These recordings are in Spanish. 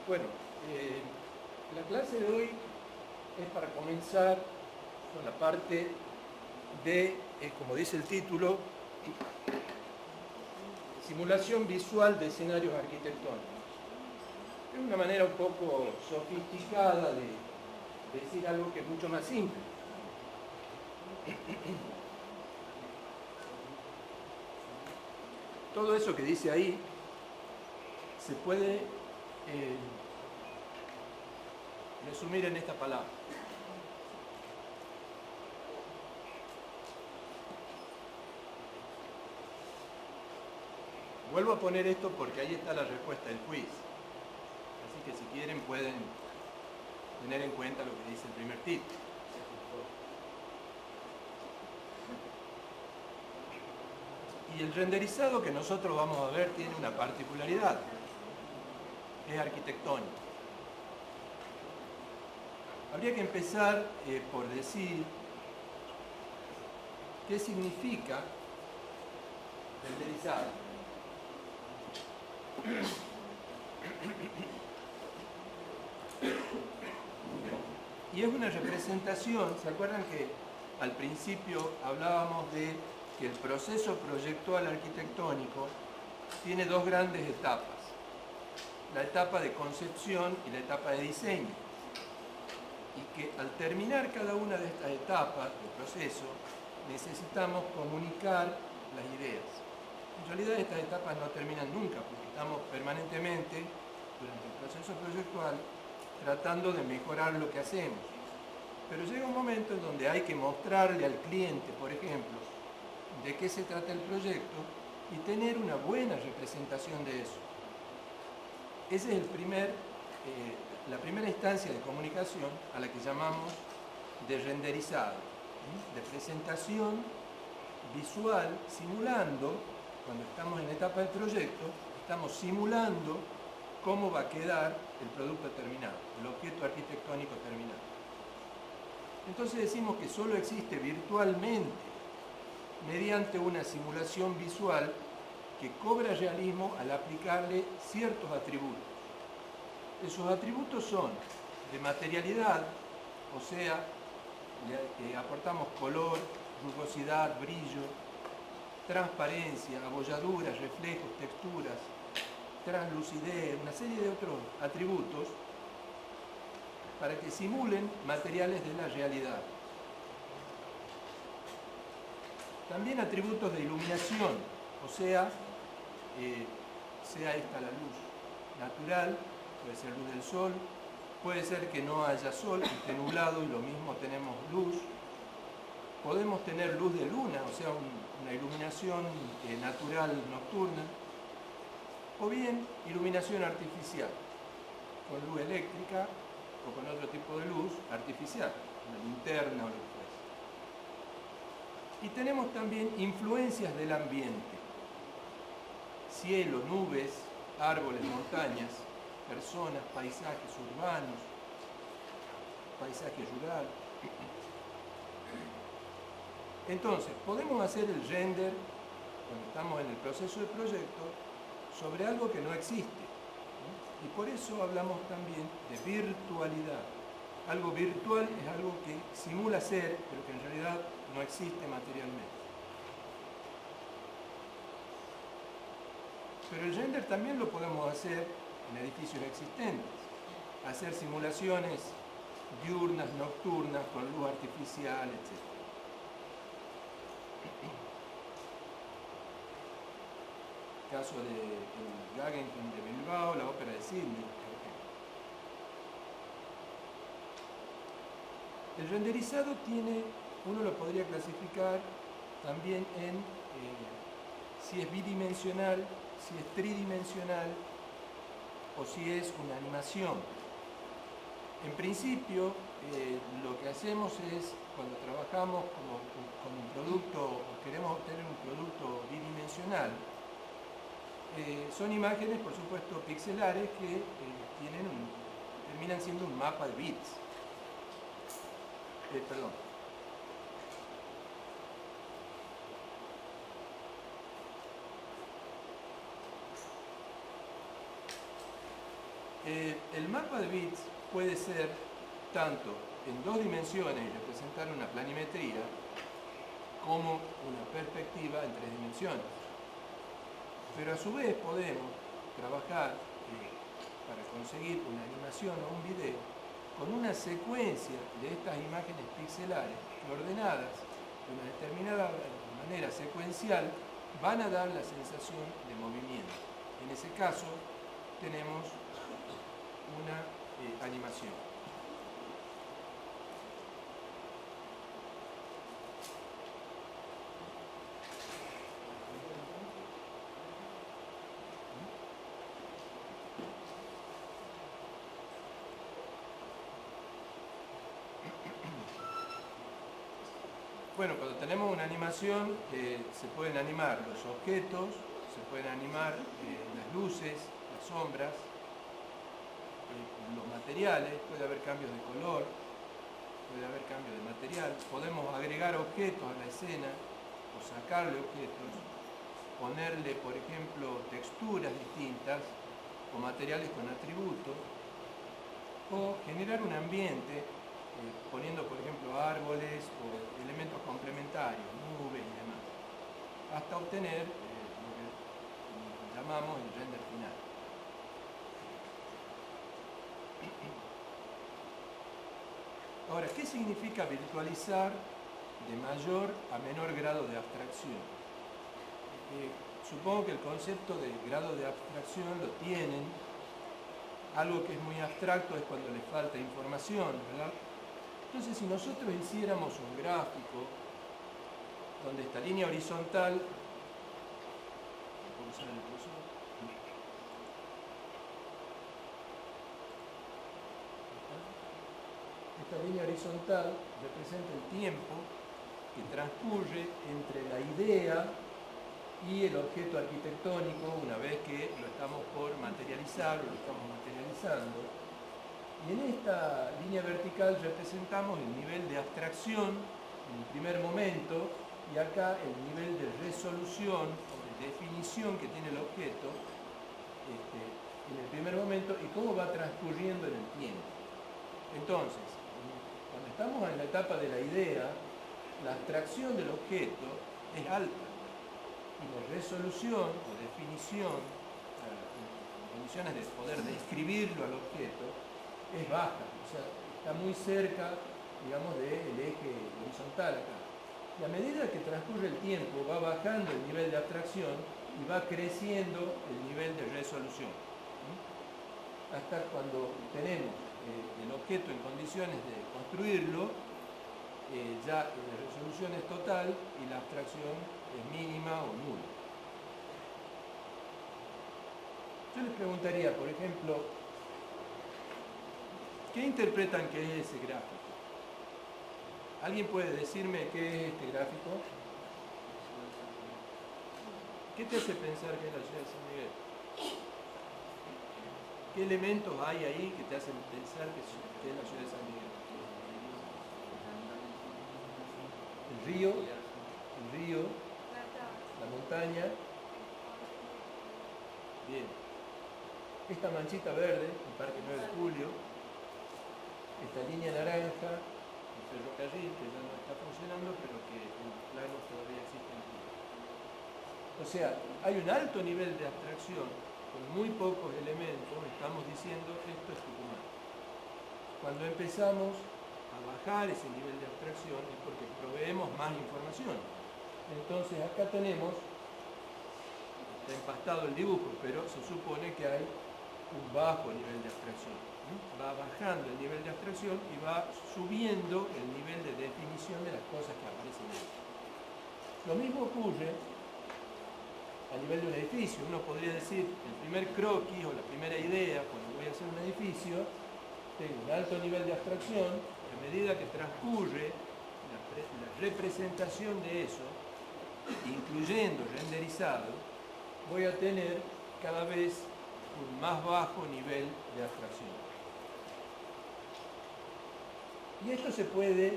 Bueno, la clase de hoy es para comenzar con la parte de, como dice el título, simulación visual de escenarios arquitectónicos. Es una manera un poco sofisticada de decir algo que es mucho más simple. Todo eso que dice ahí se puede resumir en esta palabra. Vuelvo a poner esto porque ahí está la respuesta del quiz. Así que si quieren pueden tener en cuenta lo que dice el primer título. Y el renderizado que nosotros vamos a ver tiene una particularidad. Es arquitectónico. Habría que empezar por decir qué significa renderizado. Y es una representación, ¿se acuerdan que al principio hablábamos de que el proceso proyectual arquitectónico tiene dos grandes etapas? La etapa de concepción y la etapa de diseño. Y que al terminar cada una de estas etapas del proceso, necesitamos comunicar las ideas. En realidad estas etapas no terminan nunca, porque estamos permanentemente, durante el proceso proyectual, tratando de mejorar lo que hacemos. Pero llega un momento en donde hay que mostrarle al cliente, por ejemplo, de qué se trata el proyecto y tener una buena representación de eso. Esa es la primera instancia de comunicación a la que llamamos de renderizado, de presentación visual, simulando, cuando estamos en la etapa del proyecto, estamos simulando cómo va a quedar el producto terminado, el objeto arquitectónico terminado. Entonces decimos que solo existe virtualmente mediante una simulación visual que cobra realismo al aplicarle ciertos atributos. Esos atributos son de materialidad, o sea, le aportamos color, rugosidad, brillo, transparencia, abolladuras, reflejos, texturas, translucidez, una serie de otros atributos para que simulen materiales de la realidad. También atributos de iluminación, o sea, sea esta la luz natural, puede ser luz del sol, puede ser que no haya sol, que esté nublado y lo mismo tenemos luz. Podemos tener luz de luna, o sea, una iluminación natural nocturna, o bien iluminación artificial, con luz eléctrica o con otro tipo de luz artificial, una linterna o lo que fuese. Y tenemos también influencias del ambiente, cielo, nubes, árboles, montañas, personas, paisajes urbanos, paisaje rural. Entonces, podemos hacer el render, cuando estamos en el proceso de proyecto, sobre algo que no existe. Y por eso hablamos también de virtualidad. Algo virtual es algo que simula ser, pero que en realidad no existe materialmente. Pero el render también lo podemos hacer en edificios existentes. Hacer simulaciones diurnas, nocturnas, con luz artificial, etc. Caso del Guggenheim de Bilbao, la ópera de Sydney, por ejemplo. El renderizado uno lo podría clasificar también en si es bidimensional, si es tridimensional o si es una animación. En principio, lo que hacemos es, cuando trabajamos con un producto o queremos obtener un producto bidimensional, son imágenes, por supuesto, pixelares que terminan siendo un mapa de bits. Perdón. El mapa de bits puede ser tanto en dos dimensiones y representar una planimetría, como una perspectiva en tres dimensiones. Pero a su vez podemos trabajar para conseguir una animación o un video con una secuencia de estas imágenes pixelares que ordenadas de una determinada manera secuencial van a dar la sensación de movimiento. En ese caso tenemos una animación. Bueno, cuando tenemos una animación se pueden animar los objetos, se pueden animar las luces, las sombras, los materiales, puede haber cambios de color, puede haber cambios de material, podemos agregar objetos a la escena o sacarle objetos, ponerle, por ejemplo, texturas distintas o materiales con atributos, o generar un ambiente poniendo, por ejemplo, árboles o elementos complementarios, nubes y demás, hasta obtener lo que llamamos el render final. Ahora, ¿qué significa virtualizar de mayor a menor grado de abstracción? Supongo que el concepto de grado de abstracción lo tienen. Algo que es muy abstracto es cuando le falta información, ¿verdad? Entonces, si nosotros hiciéramos un gráfico donde esta línea horizontal, ¿puedo usar el cursor? Esta línea horizontal representa el tiempo que transcurre entre la idea y el objeto arquitectónico una vez que lo estamos por materializar o lo estamos materializando. Y en esta línea vertical representamos el nivel de abstracción en el primer momento y acá el nivel de resolución o de definición que tiene el objeto en el primer momento y cómo va transcurriendo en el tiempo. Entonces, cuando estamos en la etapa de la idea, la abstracción del objeto es alta y la resolución o definición, condiciones de poder describirlo al objeto, es baja, o sea, está muy cerca, digamos, del eje horizontal acá. Y a medida que transcurre el tiempo va bajando el nivel de abstracción y va creciendo el nivel de resolución. Hasta cuando tenemos el objeto en condiciones de construirlo, ya la resolución es total y la abstracción es mínima o nula. Yo les preguntaría, por ejemplo, ¿qué interpretan que es ese gráfico? ¿Alguien puede decirme qué es este gráfico? ¿Qué te hace pensar que es la ciudad de San Miguel? ¿Qué elementos hay ahí que te hacen pensar que es la ciudad de San Miguel? El río, la montaña. Bien. Esta manchita verde, el Parque 9 de Julio, esta línea naranja, el ferrocarril que ya no está funcionando, pero que en planos todavía existen. O sea, hay un alto nivel de abstracción, con muy pocos elementos, estamos diciendo esto es Tucumán. Cuando empezamos a bajar ese nivel de abstracción es porque proveemos más información. Entonces acá tenemos, está empastado el dibujo, pero se supone que hay un bajo nivel de abstracción. Va bajando el nivel de abstracción y va subiendo el nivel de definición de las cosas que aparecen ahí. Lo mismo ocurre a nivel de un edificio. Uno podría decir, el primer croquis o la primera idea, cuando voy a hacer un edificio, tengo un alto nivel de abstracción, y a medida que transcurre la representación de eso, incluyendo renderizado, voy a tener cada vez un más bajo nivel de abstracción. Y esto se puede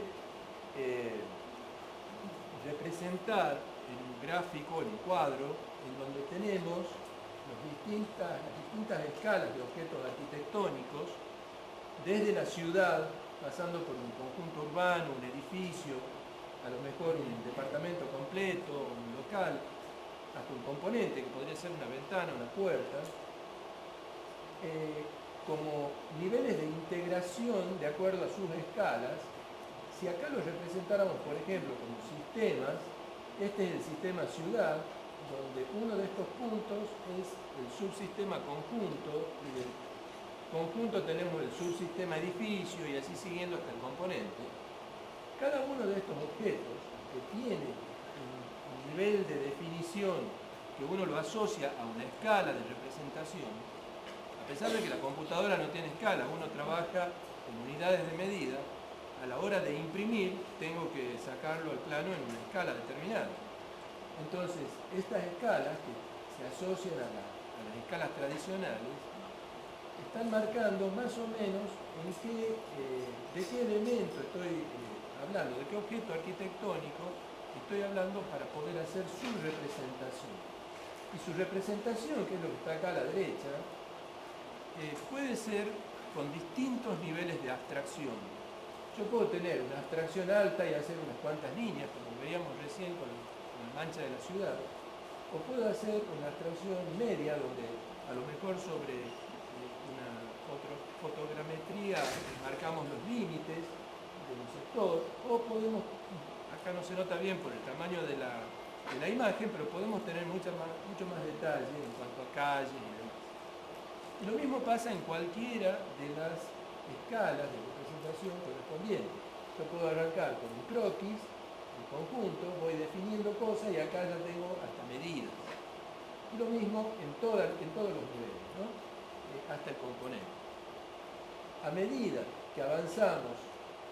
representar en un gráfico, en un cuadro, en donde tenemos las distintas escalas de objetos arquitectónicos, desde la ciudad, pasando por un conjunto urbano, un edificio, a lo mejor un departamento completo, un local, hasta un componente que podría ser una ventana, una puerta, como niveles de integración de acuerdo a sus escalas. Si acá los representáramos, por ejemplo, como sistemas, este es el sistema ciudad, donde uno de estos puntos es el subsistema conjunto, y del conjunto tenemos el subsistema edificio y así siguiendo hasta el componente. Cada uno de estos objetos que tiene un nivel de definición que uno lo asocia a una escala de representación, a pesar de que la computadora no tiene escala, uno trabaja en unidades de medida, a la hora de imprimir tengo que sacarlo al plano en una escala determinada. Entonces, estas escalas que se asocian a las escalas tradicionales están marcando más o menos de qué elemento estoy hablando, de qué objeto arquitectónico estoy hablando para poder hacer su representación. Y su representación, que es lo que está acá a la derecha, puede ser con distintos niveles de abstracción. Yo puedo tener una abstracción alta y hacer unas cuantas líneas, como veíamos recién con la mancha de la ciudad, o puedo hacer una abstracción media, donde a lo mejor sobre una fotogrametría marcamos los límites de un sector, o podemos, acá no se nota bien por el tamaño de la imagen, pero podemos tener mucho más detalle en cuanto a calles y demás. Y lo mismo pasa en cualquiera de las escalas de representación correspondientes. Yo puedo arrancar con un croquis, un conjunto, voy definiendo cosas y acá ya tengo hasta medidas. Y lo mismo en todos los niveles, ¿no? Hasta el componente. A medida que avanzamos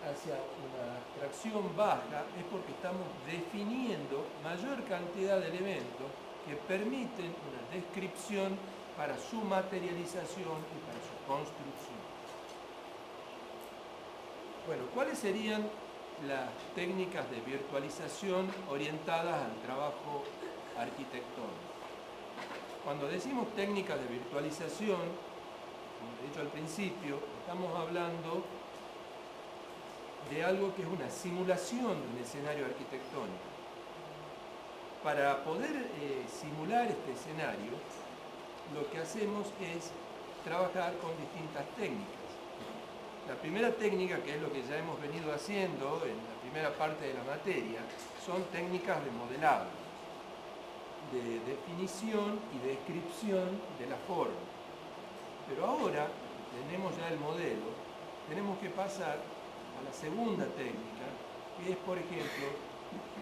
hacia una abstracción baja es porque estamos definiendo mayor cantidad de elementos que permiten una descripción para su materialización y para su construcción. Bueno, ¿cuáles serían las técnicas de virtualización orientadas al trabajo arquitectónico? Cuando decimos técnicas de virtualización, como he dicho al principio, estamos hablando de algo que es una simulación de un escenario arquitectónico. Para poder simular este escenario, lo que hacemos es trabajar con distintas técnicas. La primera técnica, que es lo que ya hemos venido haciendo en la primera parte de la materia, son técnicas de modelado, de definición y descripción de la forma. Pero ahora que tenemos ya el modelo, tenemos que pasar a la segunda técnica, que es, por ejemplo,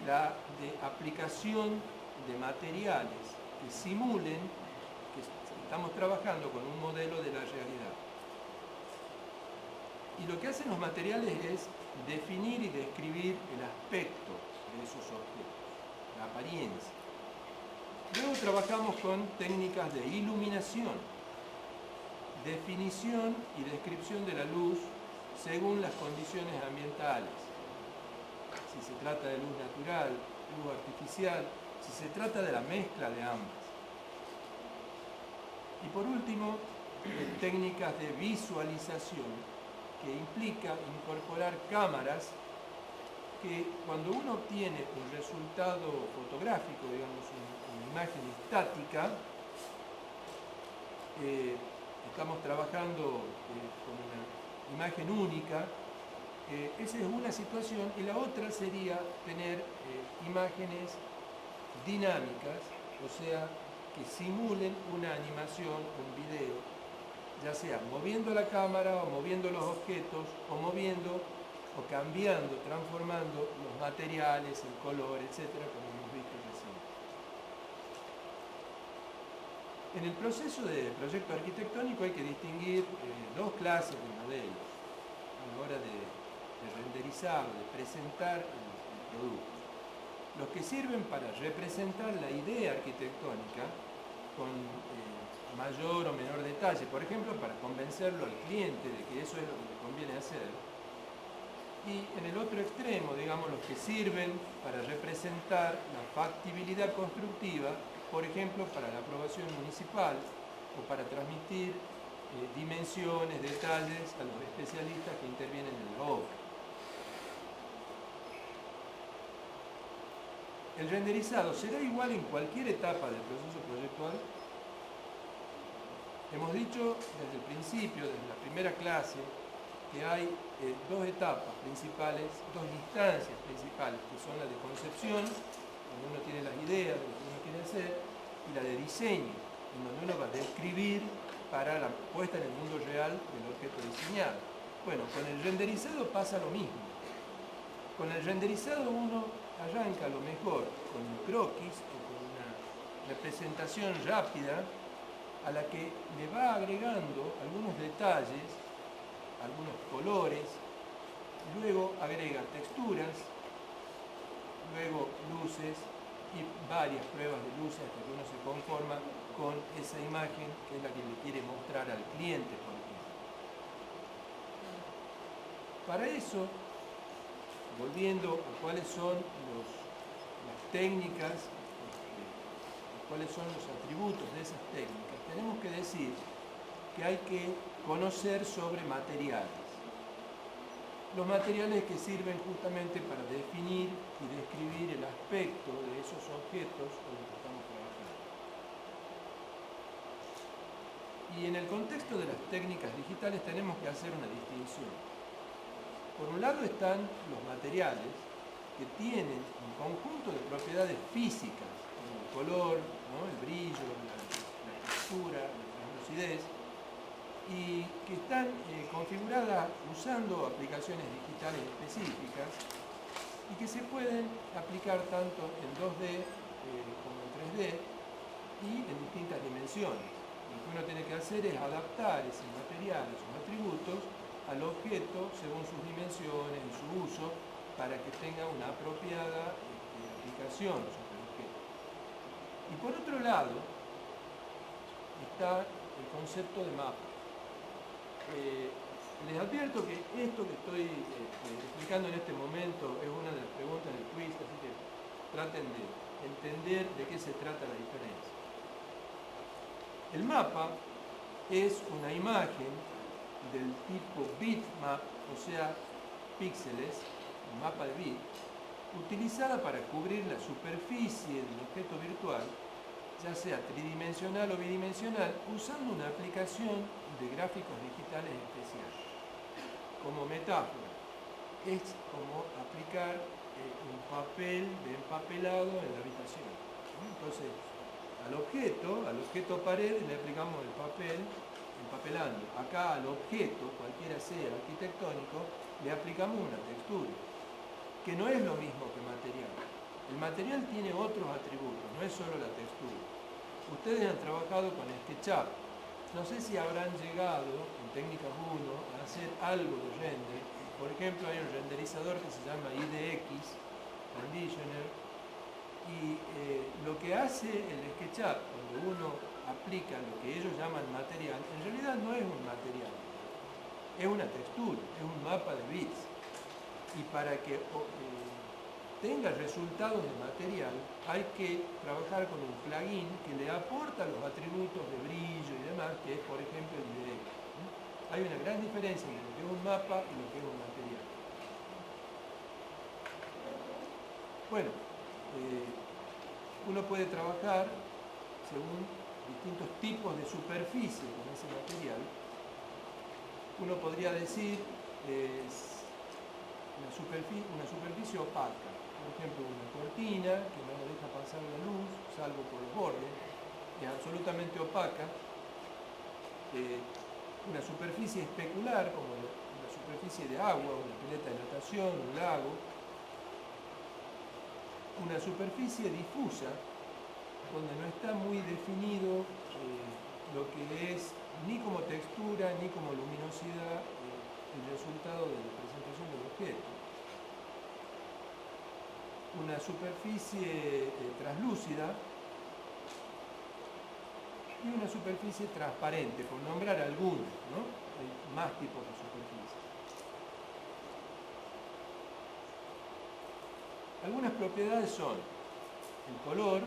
la de aplicación de materiales que simulen que estamos trabajando con un modelo de la realidad. Y lo que hacen los materiales es definir y describir el aspecto de esos objetos, la apariencia. Luego trabajamos con técnicas de iluminación, definición y descripción de la luz según las condiciones ambientales. Si se trata de luz natural, luz artificial, si se trata de la mezcla de ambas. Y por último, técnicas de visualización, que implica incorporar cámaras que cuando uno obtiene un resultado fotográfico, digamos una imagen estática, estamos trabajando con una imagen única, esa es una situación, y la otra sería tener imágenes dinámicas, o sea, que simulen una animación, un video, ya sea moviendo la cámara o moviendo los objetos o moviendo o cambiando, transformando los materiales, el color, etcétera, como hemos visto recién. En el proceso de proyecto arquitectónico hay que distinguir dos clases de modelos a la hora de renderizar o de presentar el producto. Los que sirven para representar la idea arquitectónica con mayor o menor detalle, por ejemplo, para convencerlo al cliente de que eso es lo que le conviene hacer. Y en el otro extremo, digamos, los que sirven para representar la factibilidad constructiva por ejemplo, para la aprobación municipal o para transmitir dimensiones, detalles a los especialistas que intervienen en la obra. El renderizado será igual en cualquier etapa del proceso proyectual. Hemos dicho desde el principio, desde la primera clase, que hay dos etapas principales, dos instancias principales, que son la de concepción, donde uno tiene las ideas de lo que uno quiere hacer, y la de diseño, en donde uno va a describir para la puesta en el mundo real del objeto diseñado. Bueno, con el renderizado pasa lo mismo. Con el renderizado uno arranca a lo mejor con un croquis o con una representación rápida a la que le va agregando algunos detalles, algunos colores, luego agrega texturas, luego luces y varias pruebas de luces hasta que uno se conforma con esa imagen que es la que le quiere mostrar al cliente, por ejemplo. Para eso, volviendo a cuáles son las técnicas, cuáles son los atributos de esas técnicas, tenemos que decir que hay que conocer sobre materiales. Los materiales que sirven justamente para definir y describir el aspecto de esos objetos con los que estamos trabajando. Y en el contexto de las técnicas digitales tenemos que hacer una distinción. Por un lado están los materiales que tienen un conjunto de propiedades físicas, como el color, ¿no? El brillo, la textura, la translucidez, y que están configuradas usando aplicaciones digitales específicas y que se pueden aplicar tanto en 2D como en 3D y en distintas dimensiones. Lo que uno tiene que hacer es adaptar ese material, esos atributos, al objeto según sus dimensiones y su uso para que tenga una apropiada aplicación sobre el objeto. Y por otro lado está el concepto de mapa. Les advierto que esto que estoy explicando en este momento es una de las preguntas del quiz, así que traten de entender de qué se trata la diferencia. El mapa es una imagen del tipo bitmap, o sea, píxeles, un mapa de bit, utilizada para cubrir la superficie del objeto virtual, ya sea tridimensional o bidimensional, usando una aplicación de gráficos digitales especiales. Como metáfora, es como aplicar un papel de empapelado en la habitación. Entonces, al objeto pared, le aplicamos el papel empapelando. Acá al objeto, cualquiera sea arquitectónico, le aplicamos una textura, que no es lo mismo que material. El material tiene otros atributos, no es solo la textura. Ustedes han trabajado con SketchUp. No sé si habrán llegado en Técnicas 1 a hacer algo de render. Por ejemplo, hay un renderizador que se llama IDX, Conditioner, y lo que hace el SketchUp cuando uno aplica lo que ellos llaman material, en realidad no es un material, es una textura, es un mapa de bits. Y para que tenga resultados de material, hay que trabajar con un plugin que le aporta los atributos de brillo y demás, que es, por ejemplo, el IDX. Hay una gran diferencia entre lo que es un mapa y lo que es un material. Bueno, uno puede trabajar según distintos tipos de superficie con ese material. Uno podría decir una superficie opaca. Por ejemplo, una cortina que no deja pasar la luz, salvo por el borde, es absolutamente opaca. Una superficie especular, como una superficie de agua, una pileta de natación, un lago. Una superficie difusa, donde no está muy definido lo que es ni como textura ni como luminosidad el resultado de la presentación del objeto. Una superficie translúcida y una superficie transparente, por nombrar algunos, ¿no? Hay más tipos de superficie. Algunas propiedades son el color,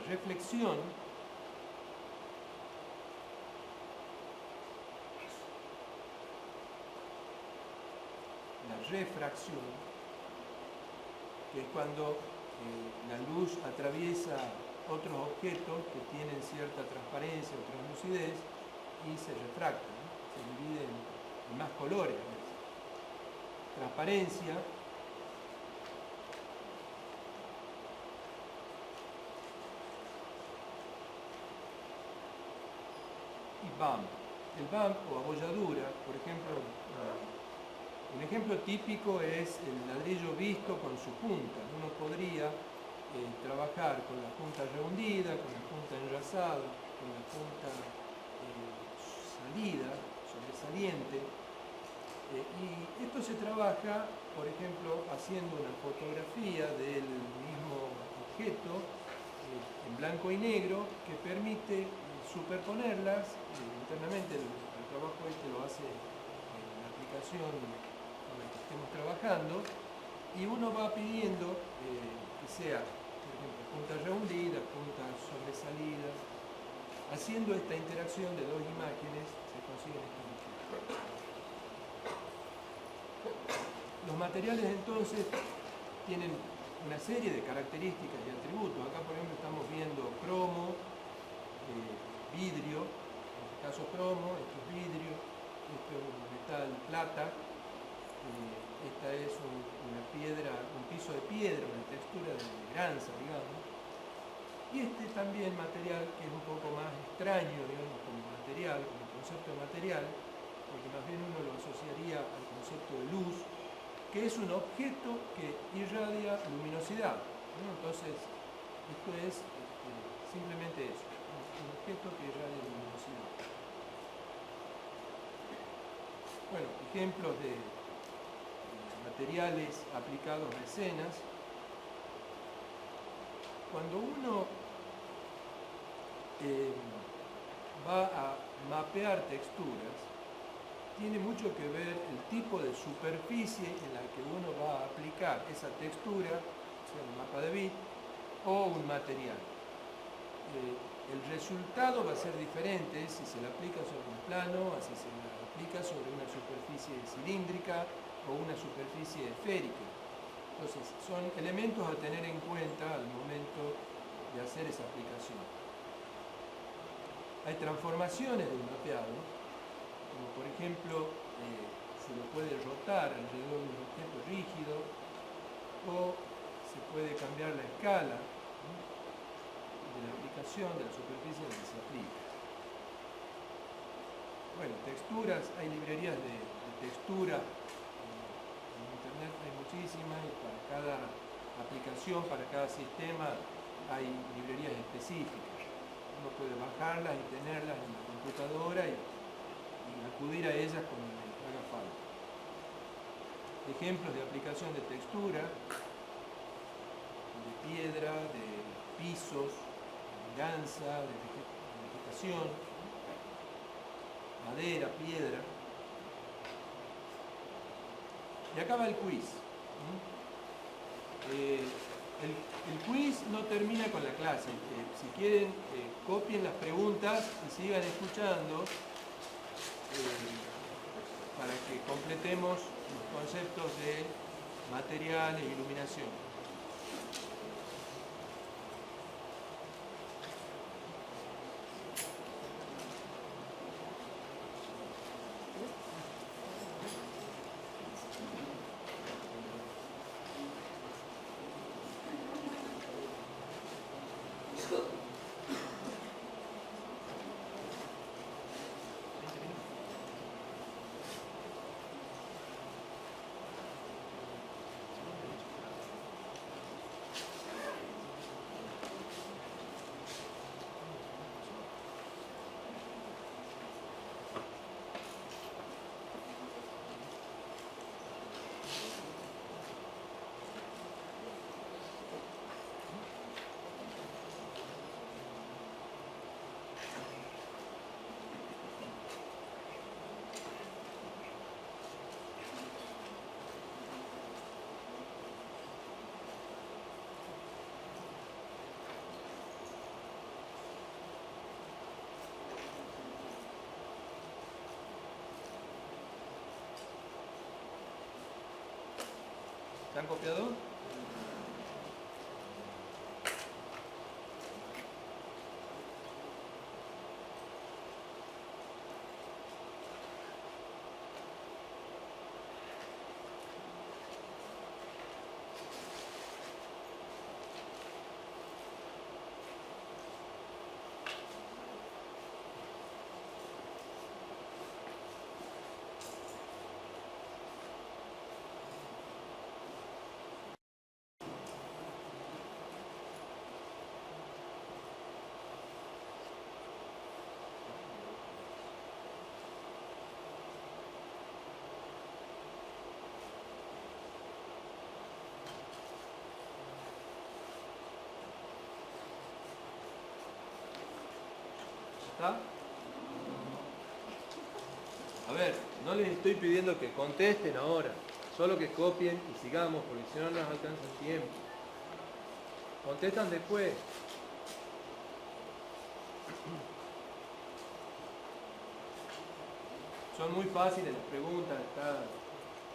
reflexión la refracción, que es cuando la luz atraviesa otros objetos que tienen cierta transparencia o translucidez y se refractan, ¿no? Se dividen en más colores. Transparencia, y bump. El bump o abolladura, por ejemplo, un ejemplo típico es el ladrillo visto con su punta. Uno podría trabajar con la punta rehundida, con la punta enlazada, con la punta salida, sobresaliente. Y esto se trabaja, por ejemplo, haciendo una fotografía del mismo objeto en blanco y negro que permite superponerlas. Internamente el trabajo este lo hace en la aplicación con la que estemos trabajando, y uno va pidiendo que sea, por ejemplo, puntas rehundidas, puntas sobresalidas. Haciendo esta interacción de dos imágenes se consiguen estos objetos. Los materiales entonces tienen una serie de características y atributos. Acá, por ejemplo, estamos viendo cromo, vidrio, en este caso cromo, esto es vidrio, esto es un metal plata, esta es una piedra, un piso de piedra, una textura de granza, digamos. Y este también material, que es un poco más extraño, digamos, como material, como concepto de material, porque más bien uno lo asociaría al concepto de luz, que es un objeto que irradia luminosidad, ¿no? Entonces, esto es simplemente eso, un objeto que irradia luminosidad. Bueno, ejemplos de materiales aplicados a escenas. Cuando uno va a mapear texturas, tiene mucho que ver el tipo de superficie en la que uno va a aplicar esa textura, sea un mapa de bit o un material. El resultado va a ser diferente si se le aplica sobre un plano, si se le aplica sobre una superficie cilíndrica o una superficie esférica. Entonces, son elementos a tener en cuenta al momento de hacer esa aplicación. Hay transformaciones del mapeado, como por ejemplo, se lo puede rotar alrededor de un objeto rígido, o se puede cambiar la escala de la aplicación de la superficie en la que se aplica. Bueno, texturas, hay librerías de textura, en internet hay muchísimas, y para cada aplicación, para cada sistema, hay librerías específicas. Uno puede bajarlas y tenerlas en la computadora y acudir a ellas cuando le haga falta. Ejemplos de aplicación de textura, de piedra, de pisos, de ganza, de vegetación, madera, piedra. Y acá va el quiz. El quiz no termina con la clase. Si quieren, copien las preguntas y sigan escuchando para que completemos los conceptos de material e iluminación. ¿Están copiados? ¿Está? A ver, no les estoy pidiendo que contesten ahora, solo que copien y sigamos, porque si no nos alcanza el tiempo. Contestan después. Son muy fáciles las preguntas, está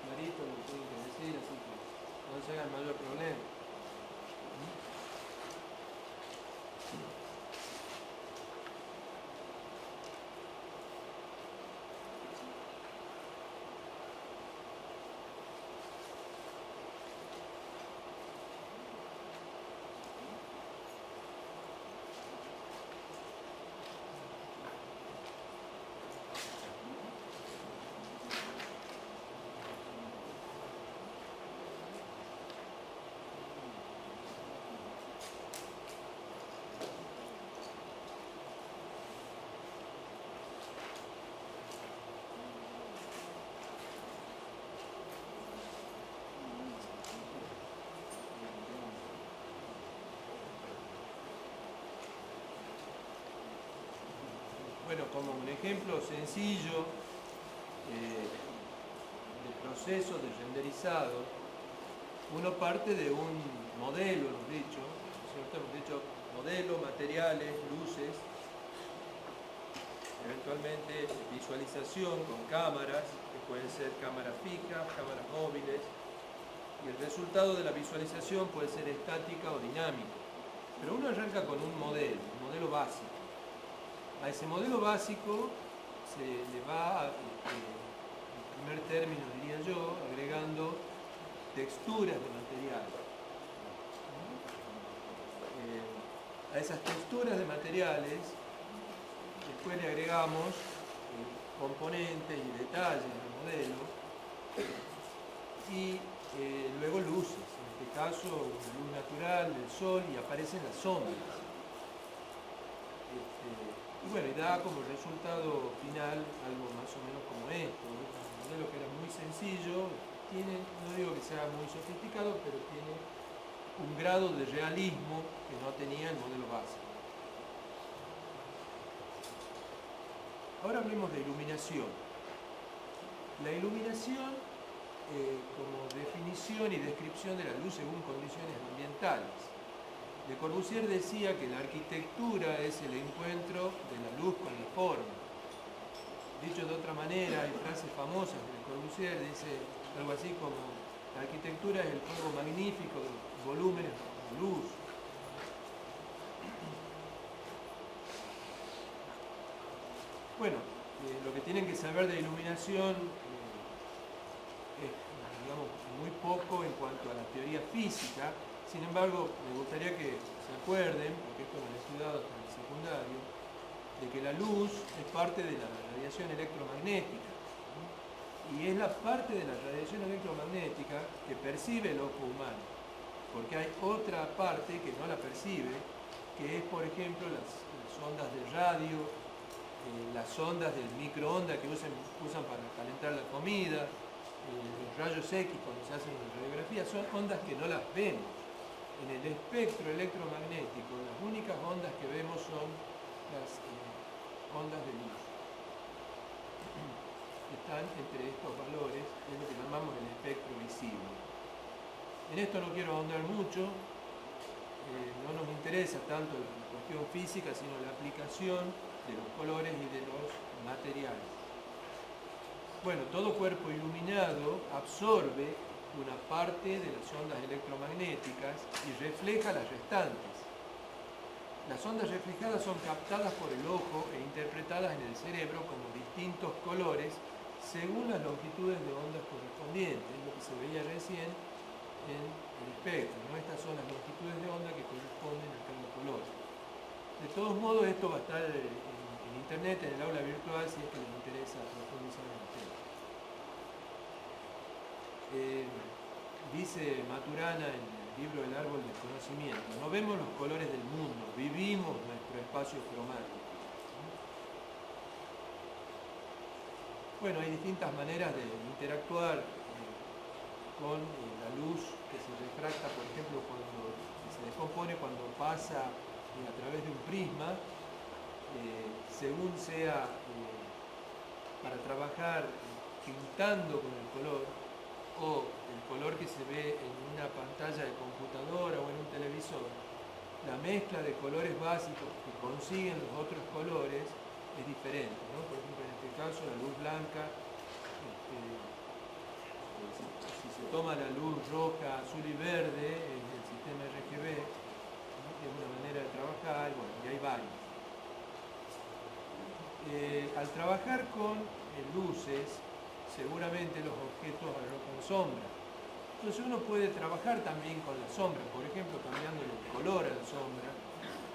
clarito lo que tienen que decir, así que no se hagan mayor problema. Bueno, como un ejemplo sencillo de proceso de renderizado, uno parte de un modelo, hemos dicho, ¿cierto? Hemos dicho modelo, materiales, luces, eventualmente visualización con cámaras, que pueden ser cámaras fijas, cámaras móviles, y el resultado de la visualización puede ser estática o dinámica. Pero uno arranca con un modelo básico. A ese modelo básico se le va, en primer término diría yo, agregando texturas de material. A esas texturas de materiales después le agregamos componentes y detalles del modelo y luego luces, en este caso luz natural del sol, y aparecen las sombras. Y bueno, y da como resultado final algo más o menos como esto. Un modelo que era muy sencillo, tiene, no digo que sea muy sofisticado, pero tiene un grado de realismo que no tenía el modelo básico. Ahora hablemos de iluminación. La iluminación como definición y descripción de la luz según condiciones ambientales. Le Corbusier decía que la arquitectura es el encuentro de la luz con la forma. Dicho de otra manera, hay frases famosas de Le Corbusier, dice algo así como: la arquitectura es el juego magnífico de volúmenes de luz. Bueno, lo que tienen que saber de iluminación es, digamos, muy poco en cuanto a la teoría física. Sin embargo, me gustaría que se acuerden, porque esto lo he estudiado hasta en el secundario, de que la luz es parte de la radiación electromagnética. Y es la parte de la radiación electromagnética que percibe el ojo humano. Porque hay otra parte que no la percibe, que es, por ejemplo, las ondas de radio, las ondas del microondas que usan para calentar la comida, los rayos X cuando se hacen una radiografía, son ondas que no las vemos. En el espectro electromagnético, las únicas ondas que vemos son las ondas de luz. Están entre estos valores, es lo que llamamos el espectro visible. En esto no quiero ahondar mucho, no nos interesa tanto la cuestión física, sino la aplicación de los colores y de los materiales. Bueno, todo cuerpo iluminado absorbe una parte de las ondas electromagnéticas y refleja las restantes. Las ondas reflejadas son captadas por el ojo e interpretadas en el cerebro como distintos colores según las longitudes de ondas correspondientes, lo que se veía recién en el espectro, ¿no? Estas son las longitudes de onda que corresponden a cada color. De todos modos, esto va a estar en internet, en el aula virtual, si es que les interesa profundizar en el tema. Dice Maturana en el libro El árbol del conocimiento: no vemos los colores del mundo, vivimos nuestro espacio cromático. Bueno, hay distintas maneras de interactuar con la luz que se refracta, por ejemplo, cuando se descompone, cuando pasa a través de un prisma, según sea para trabajar pintando con el color, o el color que se ve en una pantalla de computadora o en un televisor, la mezcla de colores básicos que consiguen los otros colores es diferente, ¿no? Por ejemplo, en este caso la luz blanca, si se toma la luz roja, azul y verde, el sistema RGB, ¿no? Que es una manera de trabajar, bueno, y hay varios. Al trabajar con luces, seguramente los objetos arrojan sombra. Entonces uno puede trabajar también con la sombra, por ejemplo, cambiándole el color a la sombra,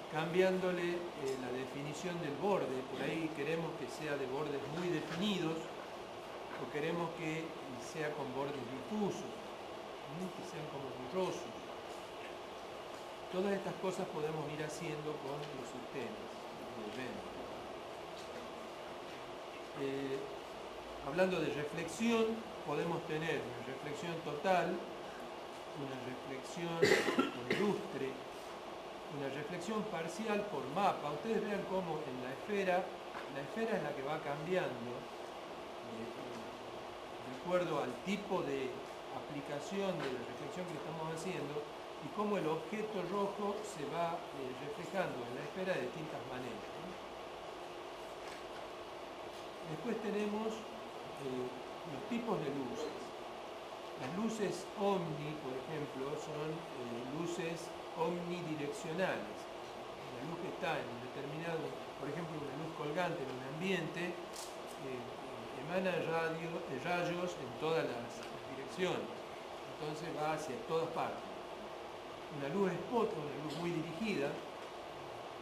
cambiándole la definición del borde. Por ahí queremos que sea de bordes muy definidos o queremos que sea con bordes difusos, que sean como borrosos. Todas estas cosas podemos ir haciendo con los sistemas de render. Hablando de reflexión, podemos tener una reflexión total, una reflexión con lustre, una reflexión parcial por mapa. Ustedes vean cómo en la esfera es la que va cambiando de acuerdo al tipo de aplicación de la reflexión que estamos haciendo, y cómo el objeto rojo se va reflejando en la esfera de distintas maneras, ¿no? Después tenemos los tipos de luces. Las luces omni, por ejemplo, son luces omnidireccionales. La luz que está en un determinado, por ejemplo, una luz colgante en un ambiente, emana rayos en todas las direcciones, entonces va hacia todas partes. Una luz spot, una luz muy dirigida,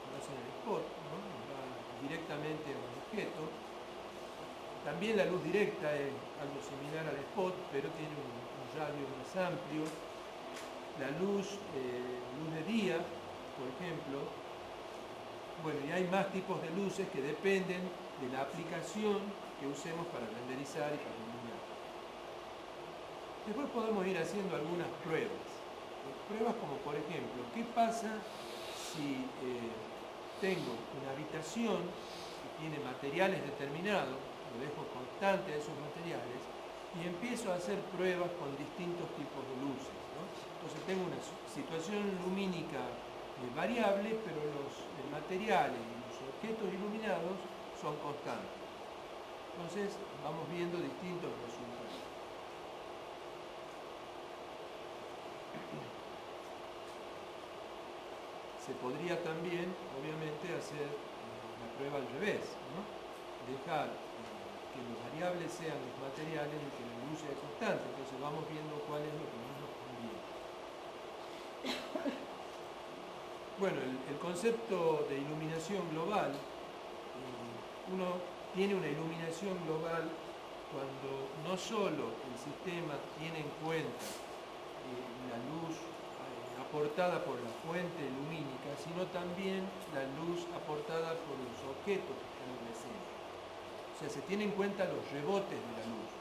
conocen el spot, ¿no? Va directamente a un objeto. También la luz directa es algo similar al spot, pero tiene un radio más amplio. La luz de día, por ejemplo. Bueno, y hay más tipos de luces que dependen de la aplicación que usemos para renderizar y para iluminar. Después podemos ir haciendo algunas pruebas. Pruebas como, por ejemplo, ¿qué pasa si tengo una habitación que tiene materiales determinados? Lo dejo constante a esos materiales y empiezo a hacer pruebas con distintos tipos de luces, ¿no? Entonces tengo una situación lumínica variable, pero los materiales y los objetos iluminados son constantes. Entonces vamos viendo distintos resultados. Se podría también, obviamente, hacer la prueba al revés, ¿no? Dejar que los variables sean los materiales y que la luz sea constante. Entonces vamos viendo cuál es lo que más nos conviene. Bueno, el concepto de iluminación global, uno tiene una iluminación global cuando no solo el sistema tiene en cuenta la luz aportada por la fuente lumínica, sino también la luz aportada por los objetos que están en la escena. O sea, se tienen en cuenta los rebotes de la luz.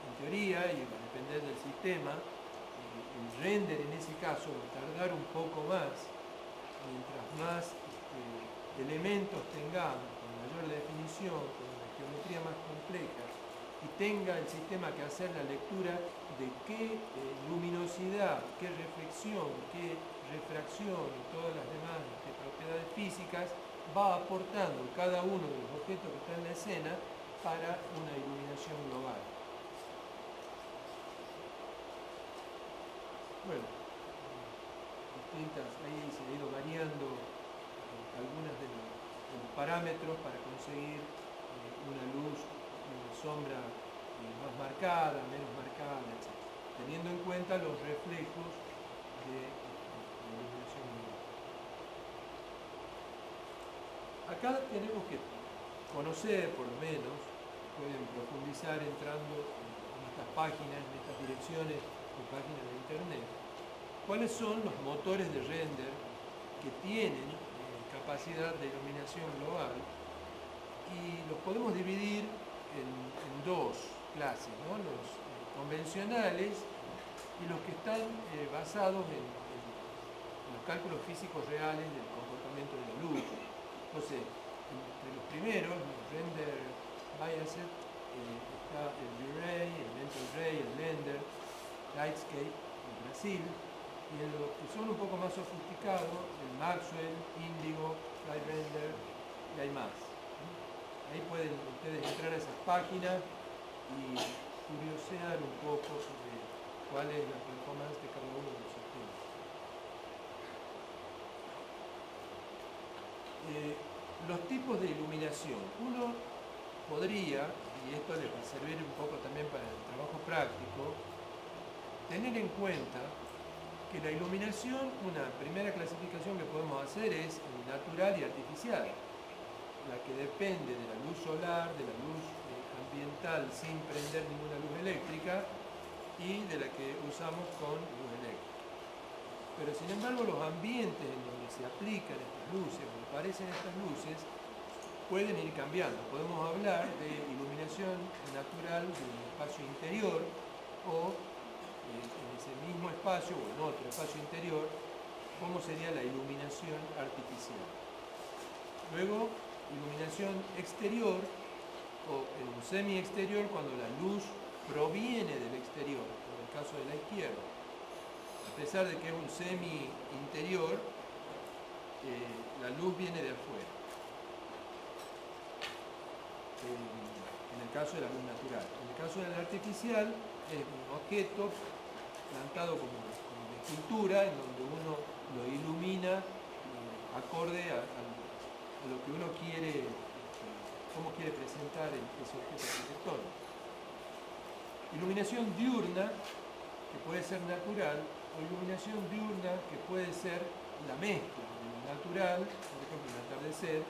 En teoría, y va a depender del sistema, el render en ese caso va a tardar un poco más, mientras más elementos tengamos, con mayor definición, con una geometría más compleja, y tenga el sistema que hacer la lectura de qué luminosidad, qué reflexión, qué refracción y todas las demás propiedades físicas va aportando cada uno de los objetos que está en la escena para una iluminación global. Bueno, distintas, ahí se ha ido variando algunos de los parámetros para conseguir una luz, una sombra más marcada, menos marcada, etc. Teniendo en cuenta los reflejos de la iluminación global. Acá tenemos que conocer, por lo menos, pueden profundizar entrando en estas páginas, en estas direcciones de páginas de internet, cuáles son los motores de render que tienen capacidad de iluminación global, y los podemos dividir en dos clases, ¿no? Los convencionales y los que están basados en los cálculos físicos reales del comportamiento de la luz. Entonces, entre los primeros, los render biased, está el V-Ray, el Mental Ray, el Blender, Lightscape en Brasil, y en los que son un poco más sofisticados, el Maxwell, Indigo, Light Render, y hay más. Ahí pueden ustedes entrar a esas páginas y curiosear un poco sobre cuál es la performance de cada uno de los sistemas. Los tipos de iluminación. Uno podría, y esto les va a servir un poco también para el trabajo práctico, tener en cuenta que la iluminación, una primera clasificación que podemos hacer es natural y artificial, la que depende de la luz solar, de la luz ambiental sin prender ninguna luz eléctrica y de la que usamos con luz eléctrica. Pero sin embargo los ambientes en donde se aplican estas luces, donde aparecen estas luces, pueden ir cambiando. Podemos hablar de iluminación natural de un espacio interior o en ese mismo espacio o en otro espacio interior, cómo sería la iluminación artificial. Luego, iluminación exterior o en un semi-exterior cuando la luz proviene del exterior, en el caso de la izquierda. A pesar de que es un semi-interior, la luz viene de afuera. En el caso de la luz natural. En el caso de la artificial, es un objeto plantado como una escultura en donde uno lo ilumina acorde a lo que uno quiere, cómo quiere presentar ese objeto arquitectónico. Iluminación diurna, que puede ser natural, o iluminación diurna, que puede ser la mezcla de lo natural, por ejemplo el atardecer,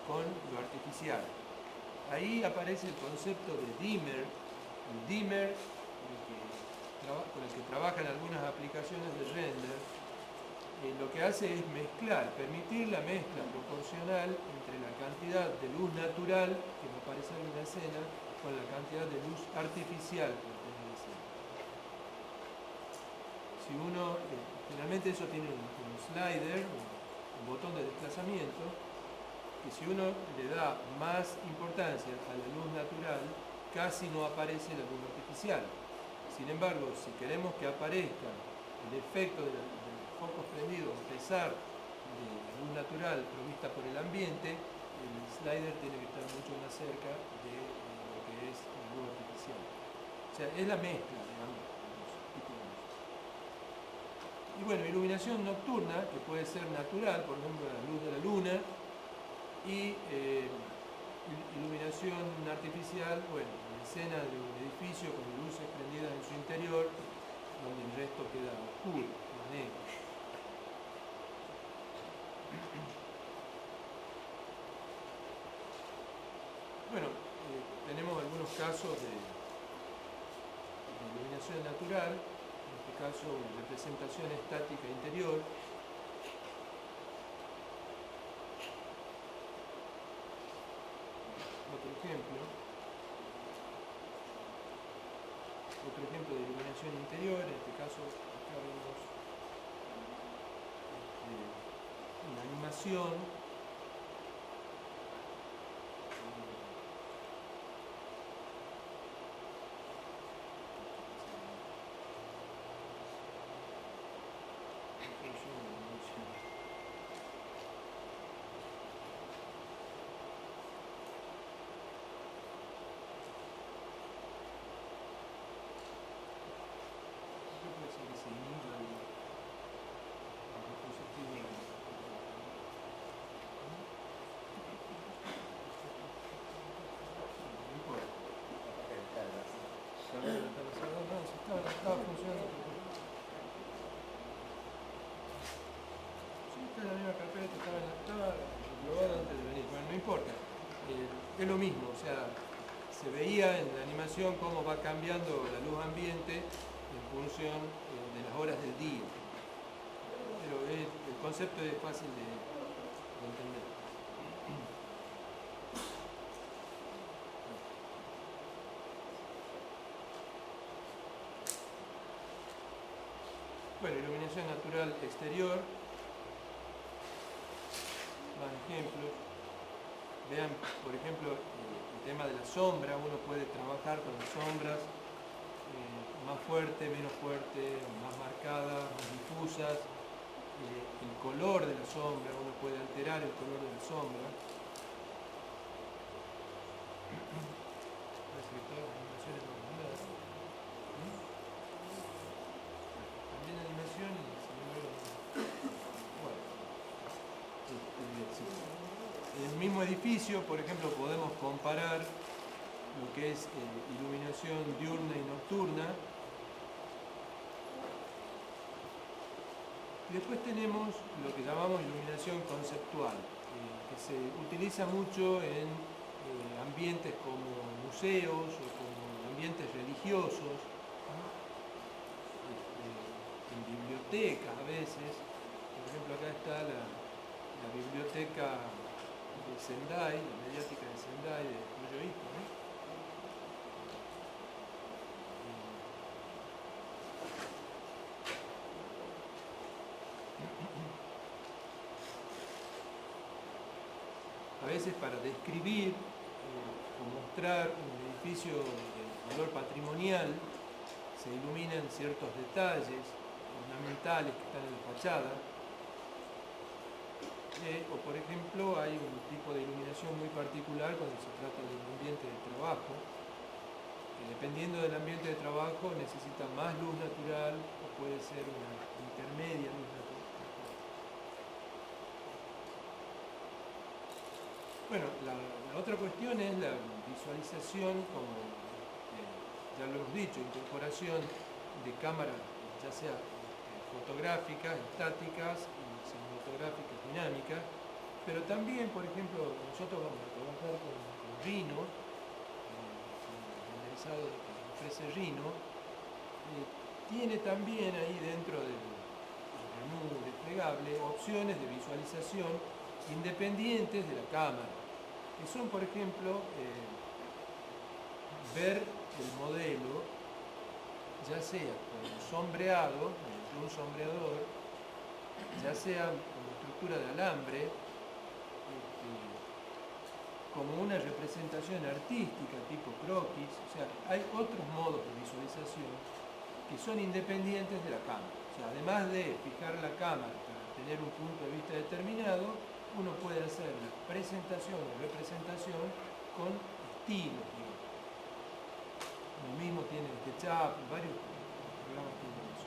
con lo artificial. Ahí aparece el concepto de dimmer. El dimmer, con el que trabajan algunas aplicaciones de render, lo que hace es mezclar, permitir la mezcla proporcional entre la cantidad de luz natural que va a aparecer en la escena con la cantidad de luz artificial que va a tener la escena. Si uno, finalmente eso tiene un slider, un botón de desplazamiento, que si uno le da más importancia a la luz natural, casi no aparece la luz artificial. Sin embargo, si queremos que aparezca el efecto de los focos prendidos a pesar de la luz natural provista por el ambiente, el slider tiene que estar mucho más cerca de lo que es la luz artificial. O sea, es la mezcla de ambos tipos de luz. Y bueno, iluminación nocturna, que puede ser natural, por ejemplo, la luz de la luna, y iluminación artificial, bueno, la escena de un edificio con luces prendidas en su interior, donde el resto queda oscuro, negro. Bueno, tenemos algunos casos de iluminación natural, en este caso representación estática interior. Otro ejemplo de iluminación interior, en este caso acá vemos una animación puede ser que se inhiba es lo mismo, o sea, se veía en la animación cómo va cambiando la luz ambiente en función de las horas del día. Pero el concepto es fácil de entender. Bueno, iluminación natural exterior. Más ejemplos. Vean, por ejemplo, el tema de la sombra. Uno puede trabajar con las sombras más fuerte, menos fuerte, más marcadas, más difusas. El color de la sombra, uno puede alterar el color de la sombra. Parece que todas las animaciones van a mandar. También animación y bueno, en el mismo edificio, por ejemplo, podemos comparar lo que es iluminación diurna y nocturna. Y después tenemos lo que llamamos iluminación conceptual, que se utiliza mucho en ambientes como museos o como ambientes religiosos, en bibliotecas a veces. Por ejemplo, acá está la biblioteca de Sendai, la mediática de Sendai de Hoyo Ito, ¿no? A veces para describir o mostrar un edificio de valor patrimonial se iluminan ciertos detalles ornamentales que están en la fachada. O por ejemplo hay un tipo de iluminación muy particular cuando se trata de un ambiente de trabajo, que dependiendo del ambiente de trabajo necesita más luz natural o puede ser una intermedia luz natural. Bueno, la otra cuestión es la visualización, como ya lo hemos dicho, incorporación de cámaras, ya sea fotográficas, estáticas y cinematográficas, dinámicas, pero también, por ejemplo, nosotros vamos a trabajar con Rhino, renderizado que ofrece Rhino, tiene también ahí dentro del menú desplegable opciones de visualización independientes de la cámara, que son, por ejemplo, ver el modelo, ya sea con sombreado, mediante un sombreador, ya sea con estructura de alambre, como una representación artística tipo croquis. O sea, hay otros modos de visualización que son independientes de la cámara. O sea, además de fijar la cámara para tener un punto de vista determinado, uno puede hacer la presentación o representación con estilos, digamos. Lo mismo tiene SketchUp, varios programas tienen eso.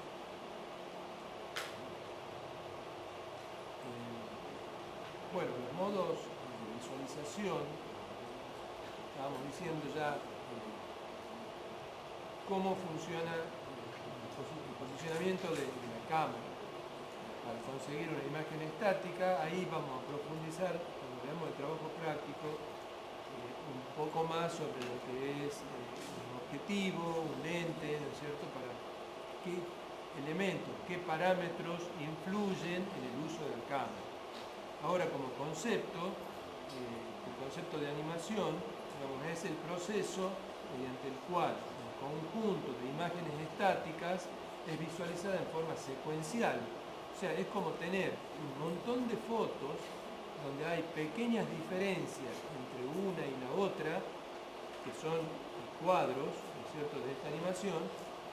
Bueno, los modos de visualización, estábamos diciendo ya cómo funciona el posicionamiento de la cámara. Para conseguir una imagen estática, ahí vamos a profundizar, cuando veamos el trabajo práctico, un poco más sobre lo que es un objetivo, un lente, ¿no es cierto?, para qué elementos, qué parámetros influyen en el uso de la cámara. Ahora, como concepto, el concepto de animación, digamos, es el proceso mediante el cual un conjunto de imágenes estáticas es visualizada en forma secuencial. O sea, es como tener un montón de fotos donde hay pequeñas diferencias entre una y la otra, que son cuadros, ¿no es cierto?, de esta animación,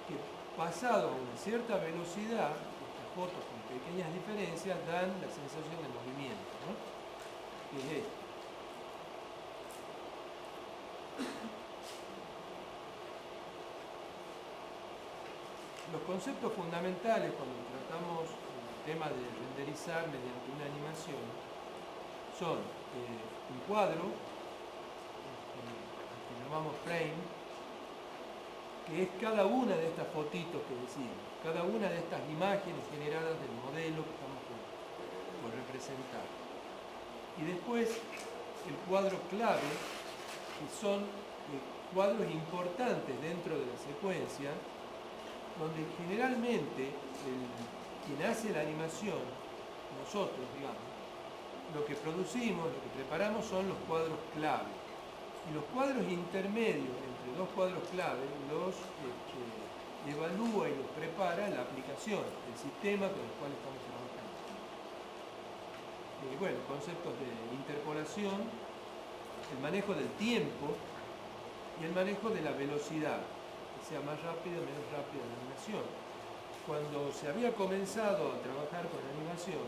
que pasado a una cierta velocidad, estas fotos con pequeñas diferencias dan la sensación de movimiento, ¿no? Que es esto. Los conceptos fundamentales cuando tratamos el tema de renderizar mediante una animación son un cuadro, que llamamos frame, que es cada una de estas fotitos que decimos, cada una de estas imágenes generadas del modelo que estamos por representar. Y después el cuadro clave, que son cuadros importantes dentro de la secuencia, donde generalmente quien hace la animación, nosotros, digamos, lo que producimos, lo que preparamos son los cuadros clave. Y los cuadros intermedios entre dos cuadros clave los evalúa y los prepara la aplicación, el sistema con el cual estamos trabajando. Bueno, conceptos de interpolación, el manejo del tiempo y el manejo de la velocidad, que sea más rápida o menos rápida la animación. Cuando se había comenzado a trabajar con animación,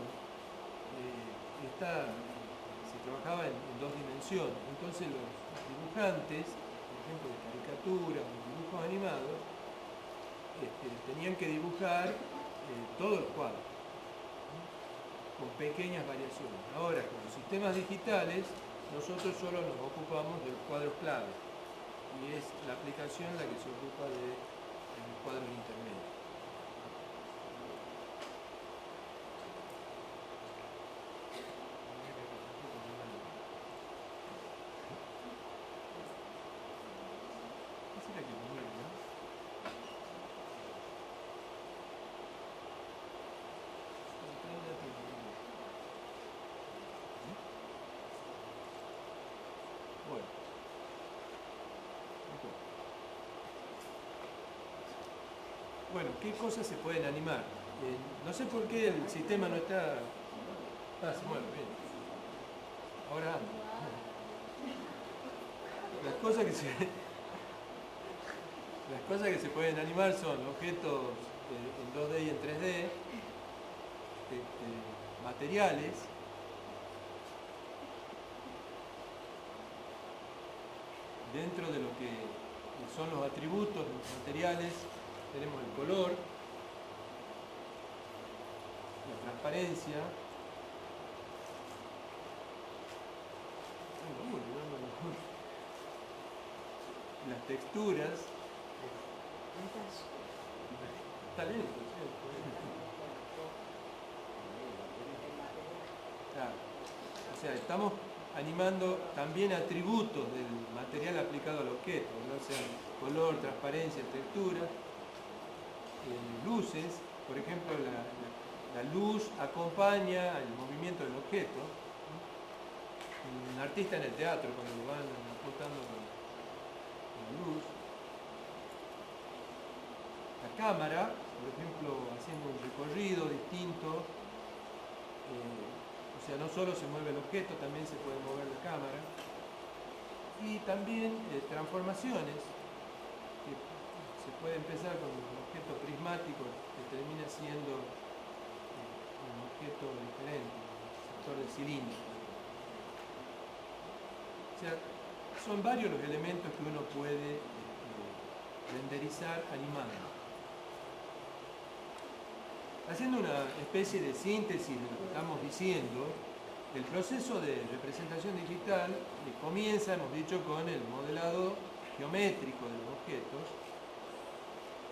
se trabajaba en dos dimensiones. Entonces los dibujantes, por ejemplo de caricaturas o dibujos animados, tenían que dibujar todos los cuadros, con pequeñas variaciones. Ahora, con los sistemas digitales, nosotros solo nos ocupamos de los cuadros clave, y es la aplicación la que se ocupa de los cuadros intermedios. Bueno, ¿qué cosas se pueden animar? No sé por qué el sistema no está... Ah, se mueve, bien. Ahora anda. Las cosas que se pueden animar son objetos en 2D y en 3D, materiales, dentro de lo que son los atributos de los materiales. Tenemos el color, la transparencia, las texturas. Está lento, ¿cierto? Claro. O sea, estamos animando también atributos del material aplicado al objeto, ¿no? O sea, color, transparencia, textura. Luces, por ejemplo, la luz acompaña el movimiento del objeto. Un artista en el teatro, cuando lo van apuntando con la luz. La cámara, por ejemplo, haciendo un recorrido distinto. O sea, no solo se mueve el objeto, también se puede mover la cámara. Y también transformaciones, que se puede empezar con un objeto prismático que termina siendo un objeto diferente, el sector del cilindro. O sea, son varios los elementos que uno puede renderizar animando. Haciendo una especie de síntesis de lo que estamos diciendo, el proceso de representación digital comienza, hemos dicho, con el modelado geométrico de los objetos.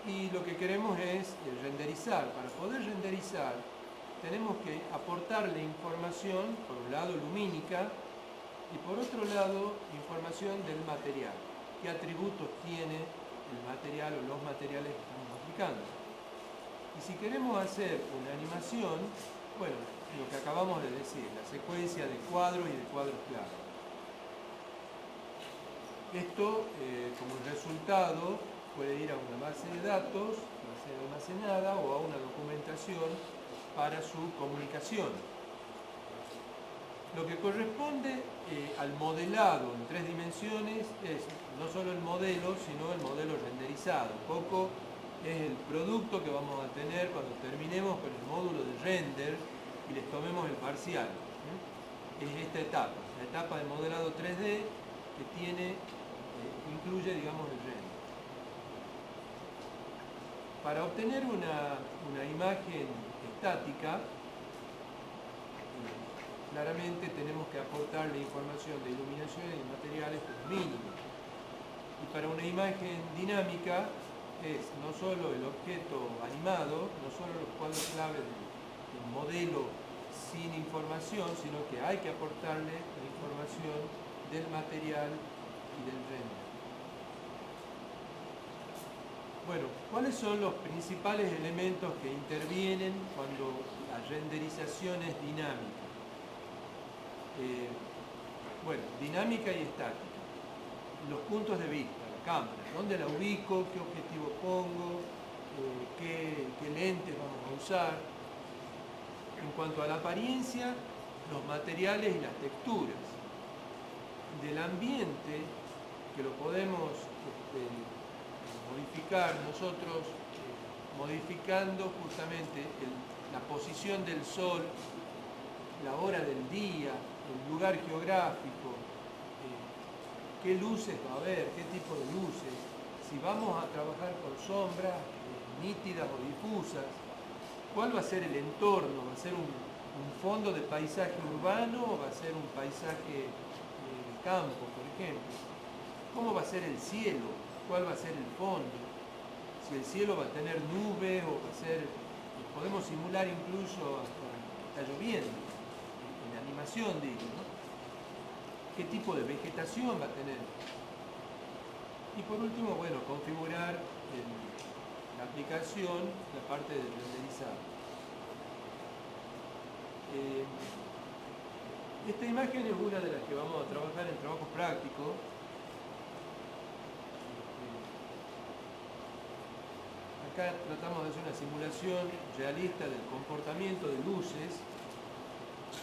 Y lo que queremos es renderizar. Para poder renderizar tenemos que aportarle información, por un lado lumínica, y por otro lado información del material. ¿Qué atributos tiene el material o los materiales que estamos aplicando? Y si queremos hacer una animación, bueno, lo que acabamos de decir, la secuencia de cuadros y de cuadros clave. Esto, como resultado, puede ir a una base de datos, base almacenada, o a una documentación para su comunicación. Lo que corresponde al modelado en 3 dimensiones es no solo el modelo, sino el modelo renderizado. Un poco es el producto que vamos a tener cuando terminemos con el módulo de render y les tomemos el parcial. Es esta etapa, la etapa de modelado 3D que incluye, digamos, el render. Para obtener una imagen estática, claramente tenemos que aportarle información de iluminación y materiales como mínimo. Y para una imagen dinámica es no solo el objeto animado, no solo los cuadros clave del modelo sin información, sino que hay que aportarle la información del material y del render. Bueno, ¿cuáles son los principales elementos que intervienen cuando la renderización es dinámica? Bueno, dinámica y estática. Los puntos de vista, la cámara, ¿dónde la ubico? ¿Qué objetivo pongo? ¿Qué lentes vamos a usar? En cuanto a la apariencia, los materiales y las texturas. Del ambiente, que lo podemos modificar nosotros, modificando justamente la posición del sol, la hora del día, el lugar geográfico, qué luces va a haber, qué tipo de luces, si vamos a trabajar con sombras nítidas o difusas, cuál va a ser el entorno, va a ser un fondo de paisaje urbano o va a ser un paisaje de campo, por ejemplo, cómo va a ser el cielo, cuál va a ser el fondo, si el cielo va a tener nubes o va a ser, podemos simular incluso hasta que está lloviendo, en animación digo, ¿no? Qué tipo de vegetación va a tener. Y por último, bueno, configurar la aplicación, la parte del renderizado. Esta imagen es una de las que vamos a trabajar en trabajo práctico. Acá tratamos de hacer una simulación realista del comportamiento de luces.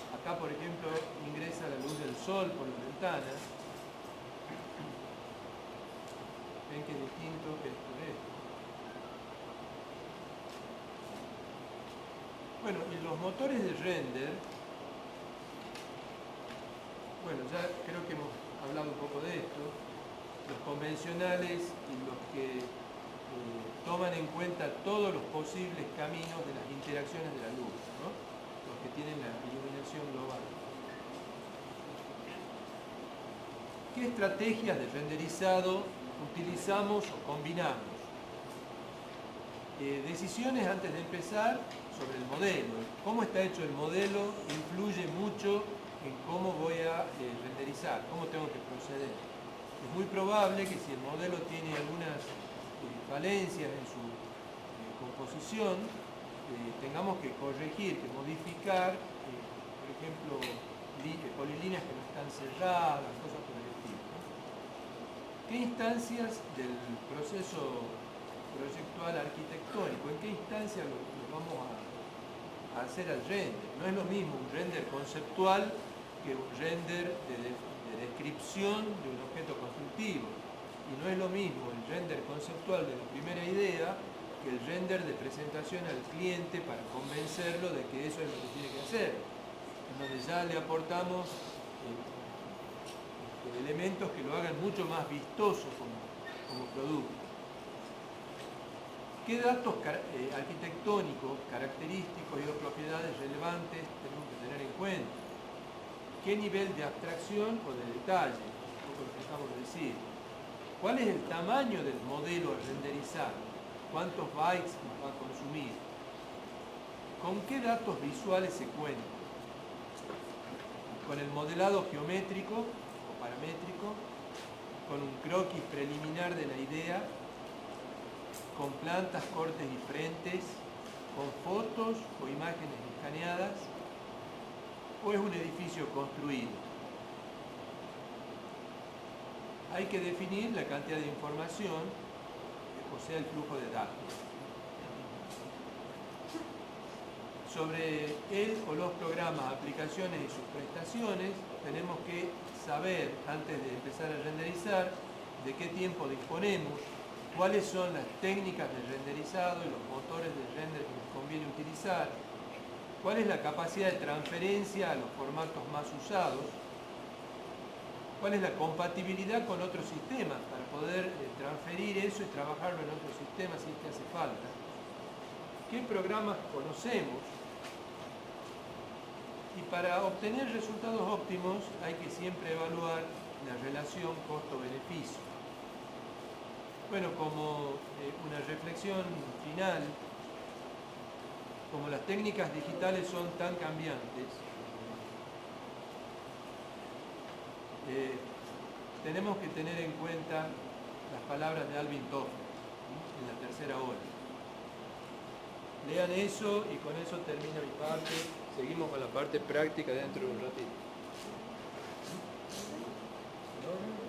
Acá, por ejemplo, ingresa la luz del sol por la ventana. Ven que es distinto que esto es esto. Bueno, y los motores de render, bueno, ya creo que hemos hablado un poco de esto, los convencionales y los que toman en cuenta todos los posibles caminos de las interacciones de la luz, ¿no? Los que tienen la iluminación global. ¿Qué estrategias de renderizado utilizamos o combinamos? Decisiones antes de empezar sobre el modelo. Cómo está hecho el modelo influye mucho en cómo voy a renderizar, cómo tengo que proceder. Es muy probable que si el modelo tiene algunas falencias en su composición, tengamos que corregir, que modificar, por ejemplo, polilíneas que no están cerradas, cosas por el estilo, ¿no? ¿Qué instancias del proceso proyectual arquitectónico, en qué instancia lo vamos a hacer al render? No es lo mismo un render conceptual que un render de descripción de un objeto constructivo. Y no es lo mismo el render conceptual de la primera idea que el render de presentación al cliente para convencerlo de que eso es lo que tiene que hacer, en donde ya le aportamos elementos que lo hagan mucho más vistoso como producto. ¿Qué datos arquitectónicos, característicos y o propiedades relevantes tenemos que tener en cuenta? ¿Qué nivel de abstracción o de detalle? Un poco lo que acabo de decir. ¿Cuál es el tamaño del modelo a renderizar? ¿Cuántos bytes va a consumir? ¿Con qué datos visuales se cuenta? ¿Con el modelado geométrico o paramétrico? ¿Con un croquis preliminar de la idea? ¿Con plantas, cortes y frentes? ¿Con fotos o imágenes escaneadas? ¿O es un edificio construido? Hay que definir la cantidad de información, o sea, el flujo de datos. Sobre él o los programas, aplicaciones y sus prestaciones, tenemos que saber, antes de empezar a renderizar, de qué tiempo disponemos, cuáles son las técnicas de renderizado y los motores de render que nos conviene utilizar, cuál es la capacidad de transferencia a los formatos más usados, cuál es la compatibilidad con otros sistemas para poder transferir eso y trabajarlo en otros sistemas si es que hace falta, qué programas conocemos, y para obtener resultados óptimos hay que siempre evaluar la relación costo-beneficio. Bueno, como una reflexión final, como las técnicas digitales son tan cambiantes, tenemos que tener en cuenta las palabras de Alvin Toffler en la tercera ola. Lean eso y con eso termina mi parte. Seguimos con la parte práctica dentro de un ratito. ¿No?